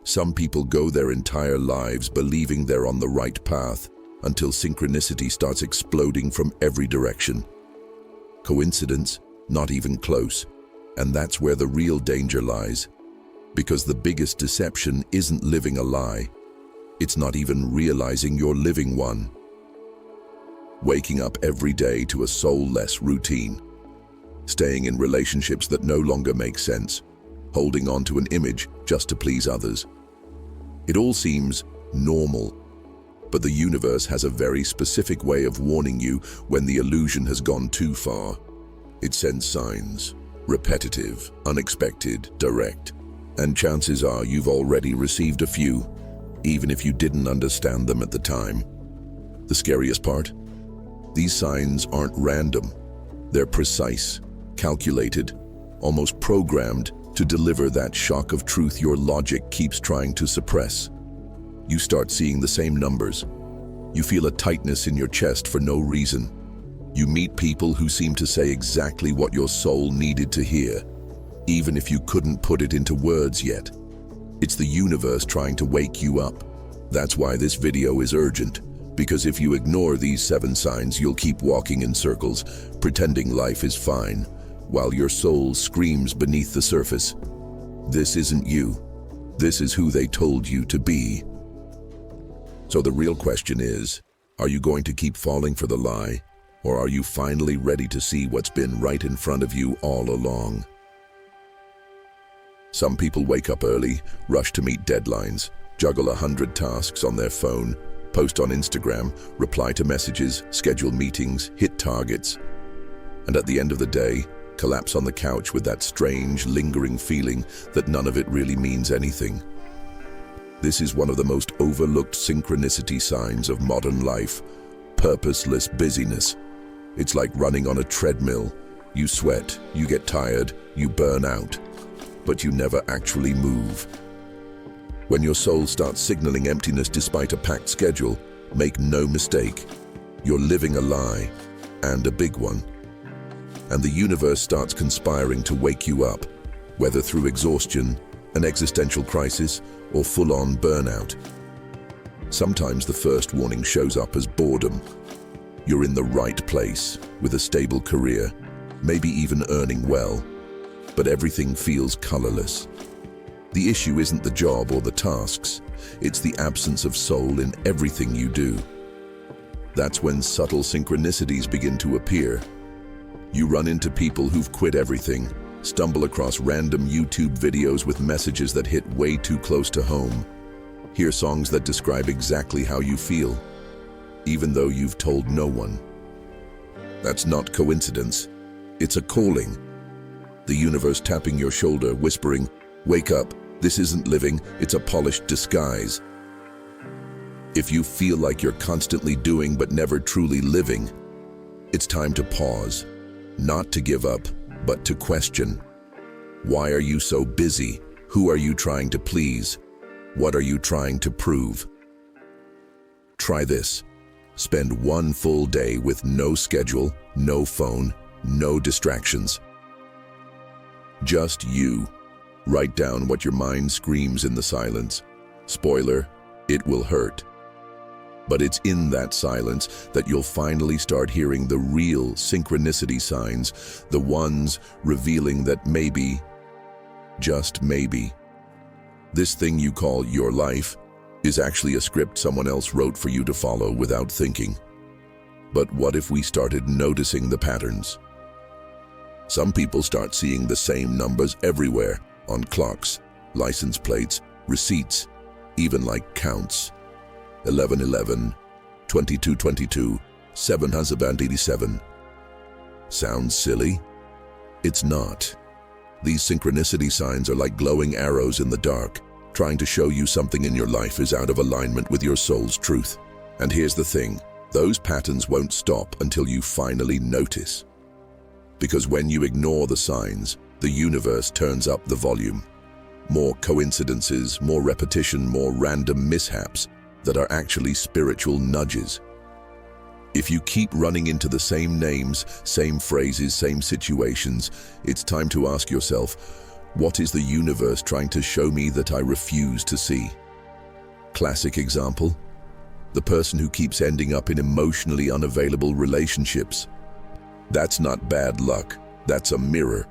Some people go their entire lives believing they're on the right path until synchronicity starts exploding from every direction. Coincidence? Not even close. And that's where the real danger lies. Because the biggest deception isn't living a lie. It's not even realizing you're living one. Waking up every day to a soulless routine. Staying in relationships that no longer make sense. Holding on to an image just to please others. It all seems normal. But the universe has a very specific way of warning you when the illusion has gone too far. It sends signs. Repetitive, unexpected, direct. And chances are you've already received a few, even if you didn't understand them at the time. The scariest part? These signs aren't random. They're precise, calculated, almost programmed to deliver that shock of truth your logic keeps trying to suppress. You start seeing the same numbers. You feel a tightness in your chest for no reason. You meet people who seem to say exactly what your soul needed to hear, even if you couldn't put it into words yet. It's the universe trying to wake you up. That's why this video is urgent, because if you ignore these 7 signs, you'll keep walking in circles, pretending life is fine, while your soul screams beneath the surface. This isn't you. This is who they told you to be. So the real question is, are you going to keep falling for the lie, or are you finally ready to see what's been right in front of you all along? Some people wake up early, rush to meet deadlines, juggle 100 tasks on their phone, post on Instagram, reply to messages, schedule meetings, hit targets, and at the end of the day, collapse on the couch with that strange, lingering feeling that none of it really means anything. This is one of the most overlooked synchronicity signs of modern life: purposeless busyness. It's like running on a treadmill. You sweat, you get tired, you burn out, but you never actually move. When your soul starts signaling emptiness despite a packed schedule, make no mistake, you're living a lie, and a big one. And the universe starts conspiring to wake you up, whether through exhaustion, an existential crisis, or full-on burnout. Sometimes the first warning shows up as boredom. You're in the right place, with a stable career, maybe even earning well, but everything feels colorless. The issue isn't the job or the tasks, it's the absence of soul in everything you do. That's when subtle synchronicities begin to appear. You run into people who've quit everything, stumble across random YouTube videos with messages that hit way too close to home, hear songs that describe exactly how you feel, even though you've told no one. That's not coincidence. It's a calling. The universe tapping your shoulder, whispering, "Wake up, this isn't living, it's a polished disguise." If you feel like you're constantly doing but never truly living, it's time to pause. Not to give up, but to question. Why are you so busy? Who are you trying to please? What are you trying to prove? Try this. Spend one full day with no schedule, no phone, no distractions. Just you. Write down what your mind screams in the silence. Spoiler, it will hurt. But it's in that silence that you'll finally start hearing the real synchronicity signs, the ones revealing that maybe, just maybe, this thing you call your life is actually a script someone else wrote for you to follow without thinking. But what if we started noticing the patterns? Some people start seeing the same numbers everywhere, on clocks, license plates, receipts, even like counts. 1111, 2222, 787. Sounds silly? It's not. These synchronicity signs are like glowing arrows in the dark, trying to show you something in your life is out of alignment with your soul's truth. And here's the thing, those patterns won't stop until you finally notice. Because when you ignore the signs, the universe turns up the volume. More coincidences, more repetition, more random mishaps that are actually spiritual nudges. If you keep running into the same names, same phrases, same situations, it's time to ask yourself, What is the universe trying to show me that I refuse to see? Classic example: the person who keeps ending up in emotionally unavailable relationships. That's not bad luck, that's a mirror.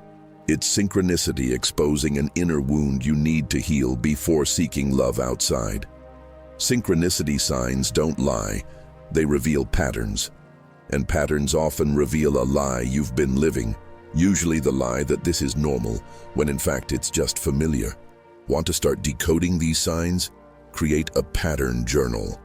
It's synchronicity exposing an inner wound you need to heal before seeking love outside. Synchronicity signs don't lie, they reveal patterns. And patterns often reveal a lie you've been living, usually the lie that this is normal, when in fact it's just familiar. Want to start decoding these signs? Create a pattern journal.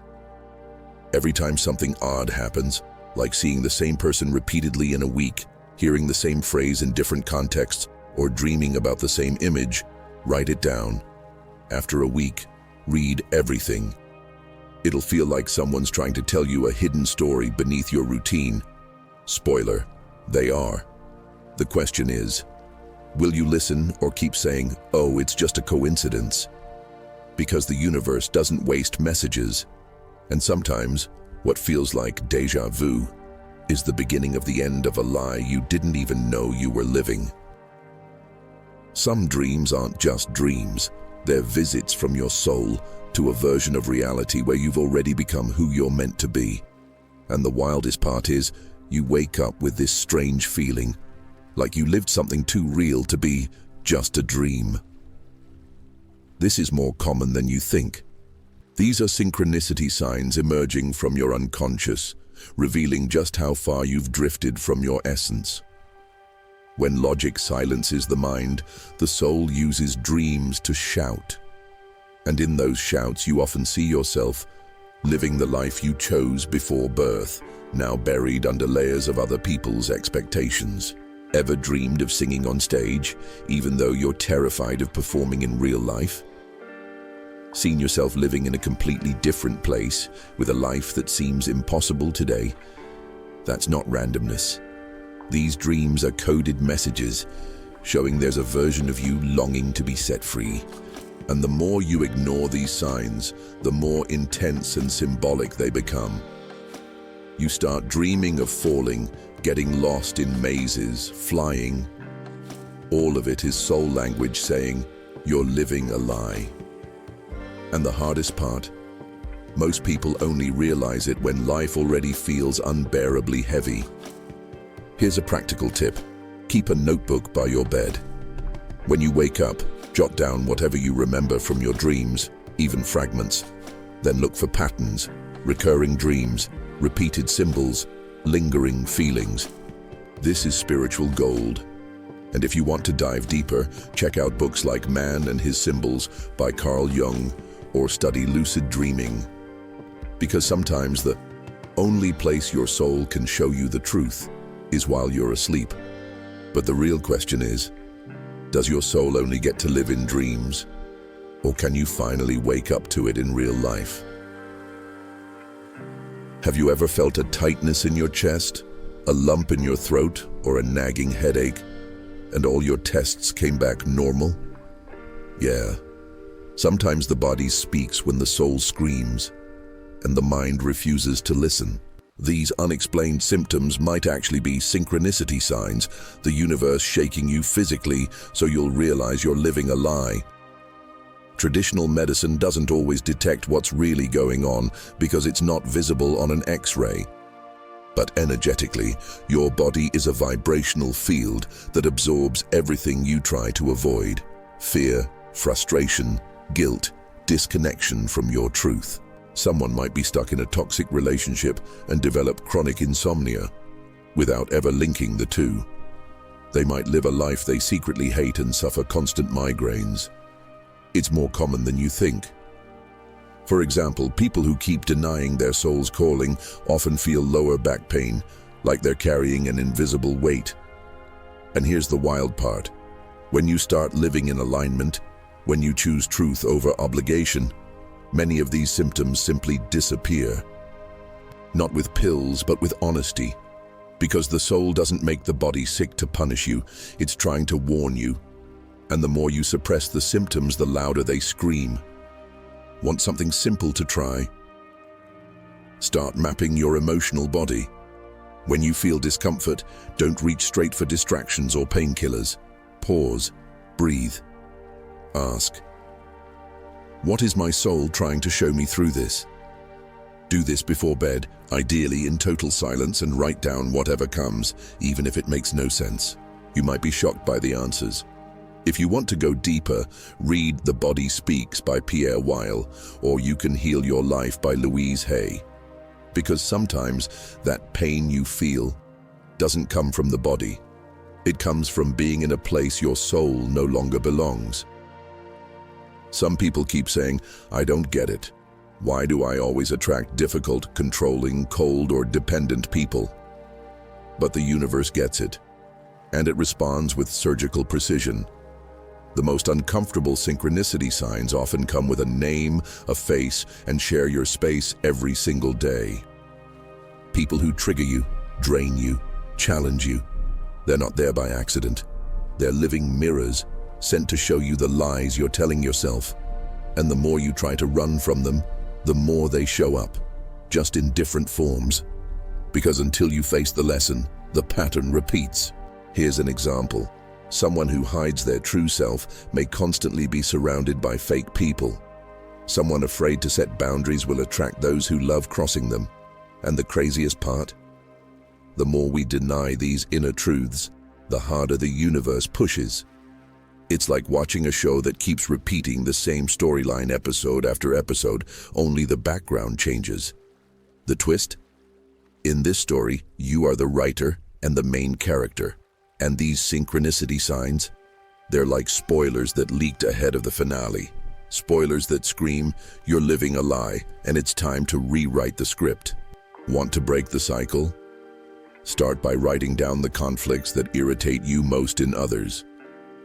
Every time something odd happens, like seeing the same person repeatedly in a week, hearing the same phrase in different contexts, or dreaming about the same image, write it down. After a week, read everything. It'll feel like someone's trying to tell you a hidden story beneath your routine. Spoiler, they are. The question is, will you listen or keep saying, "Oh, it's just a coincidence"? Because the universe doesn't waste messages. And sometimes, what feels like déjà vu is the beginning of the end of a lie you didn't even know you were living. Some dreams aren't just dreams, they're visits from your soul to a version of reality where you've already become who you're meant to be. And the wildest part is, you wake up with this strange feeling, like you lived something too real to be just a dream. This is more common than you think. These are synchronicity signs emerging from your unconscious, revealing just how far you've drifted from your essence. When logic silences the mind, the soul uses dreams to shout. And in those shouts, you often see yourself living the life you chose before birth, now buried under layers of other people's expectations. Ever dreamed of singing on stage, even though you're terrified of performing in real life? Seen yourself living in a completely different place, with a life that seems impossible today? That's not randomness. These dreams are coded messages, showing there's a version of you longing to be set free. And the more you ignore these signs, the more intense and symbolic they become. You start dreaming of falling, getting lost in mazes, flying. All of it is soul language saying, you're living a lie. And the hardest part? Most people only realize it when life already feels unbearably heavy. Here's a practical tip. Keep a notebook by your bed. When you wake up, jot down whatever you remember from your dreams, even fragments. Then look for patterns, recurring dreams, repeated symbols, lingering feelings. This is spiritual gold. And if you want to dive deeper, check out books like Man and His Symbols by Carl Jung, or study lucid dreaming. Because sometimes the only place your soul can show you the truth is while you're asleep. But the real question is, does your soul only get to live in dreams? Or can you finally wake up to it in real life? Have you ever felt a tightness in your chest, a lump in your throat, or a nagging headache, and all your tests came back normal? Yeah. Sometimes the body speaks when the soul screams, and the mind refuses to listen. These unexplained symptoms might actually be synchronicity signs, the universe shaking you physically so you'll realize you're living a lie. Traditional medicine doesn't always detect what's really going on because it's not visible on an X-ray. But energetically, your body is a vibrational field that absorbs everything you try to avoid: fear, frustration, guilt, disconnection from your truth. Someone might be stuck in a toxic relationship and develop chronic insomnia without ever linking the two. They might live a life they secretly hate and suffer constant migraines. It's more common than you think. For example, people who keep denying their soul's calling often feel lower back pain, like they're carrying an invisible weight. And here's the wild part. When you start living in alignment, when you choose truth over obligation, many of these symptoms simply disappear. Not with pills, but with honesty. Because the soul doesn't make the body sick to punish you, it's trying to warn you. And the more you suppress the symptoms, the louder they scream. Want something simple to try? Start mapping your emotional body. When you feel discomfort, don't reach straight for distractions or painkillers. Pause, breathe, Ask, what is my soul trying to show me through this? Do this before bed, ideally in total silence, and write down whatever comes, even if it makes no sense. You might be shocked by the answers. If you want to go deeper, read The Body Speaks by Pierre Weil, or You Can Heal Your Life by Louise Hay. Because sometimes that pain you feel doesn't come from the body. It comes from being in a place your soul no longer belongs. Some people keep saying, I don't get it. Why do I always attract difficult, controlling, cold, or dependent people? But the universe gets it, and it responds with surgical precision. The most uncomfortable synchronicity signs often come with a name, a face, and share your space every single day. People who trigger you, drain you, challenge you, they're not there by accident. They're living mirrors, sent to show you the lies you're telling yourself. And the more you try to run from them, the more they show up, just in different forms. Because until you face the lesson, the pattern repeats. Here's an example. Someone who hides their true self may constantly be surrounded by fake people. Someone afraid to set boundaries will attract those who love crossing them. And the craziest part? The more we deny these inner truths, the harder the universe pushes. It's like watching a show that keeps repeating the same storyline episode after episode, only the background changes. The twist? In this story, you are the writer and the main character. And these synchronicity signs, they're like spoilers that leaked ahead of the finale. Spoilers that scream, you're living a lie, and it's time to rewrite the script. Want to break the cycle? Start by writing down the conflicts that irritate you most in others.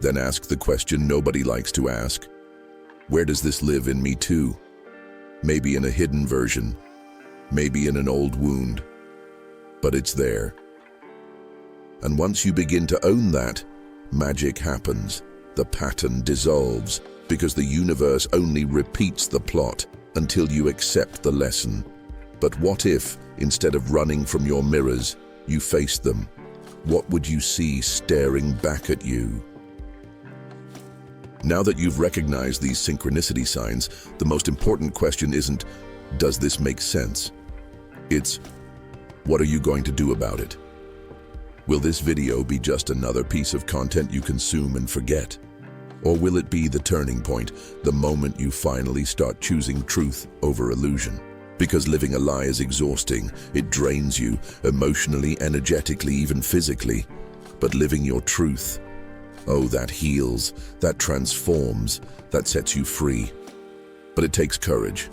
Then ask the question nobody likes to ask. Where does this live in me too? Maybe in a hidden version, maybe in an old wound, but it's there. And once you begin to own that, magic happens. The pattern dissolves, because the universe only repeats the plot until you accept the lesson. But what if, instead of running from your mirrors, you faced them? What would you see staring back at you? Now that you've recognized these synchronicity signs, the most important question isn't, does this make sense? It's, what are you going to do about it? Will this video be just another piece of content you consume and forget? Or will it be the turning point, the moment you finally start choosing truth over illusion? Because living a lie is exhausting. It drains you, emotionally, energetically, even physically. But living your truth, oh, that heals, that transforms, that sets you free. But it takes courage.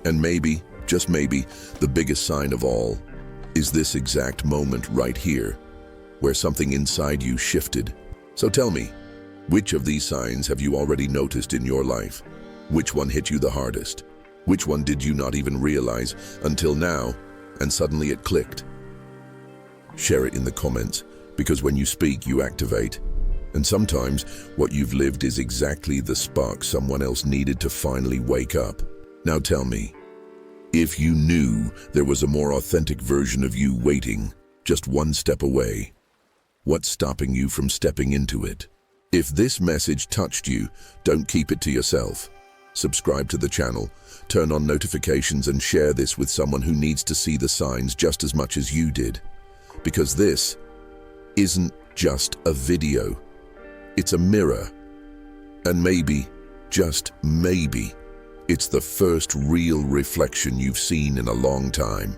And maybe, just maybe, the biggest sign of all is this exact moment right here, where something inside you shifted. So tell me, which of these signs have you already noticed in your life? Which one hit you the hardest? Which one did you not even realize until now, and suddenly it clicked? Share it in the comments, because when you speak, you activate. And sometimes, what you've lived is exactly the spark someone else needed to finally wake up. Now tell me, if you knew there was a more authentic version of you waiting, just one step away, what's stopping you from stepping into it? If this message touched you, don't keep it to yourself. Subscribe to the channel, turn on notifications, and share this with someone who needs to see the signs just as much as you did. Because this isn't just a video, it's a mirror. And maybe, just maybe, it's the first real reflection you've seen in a long time.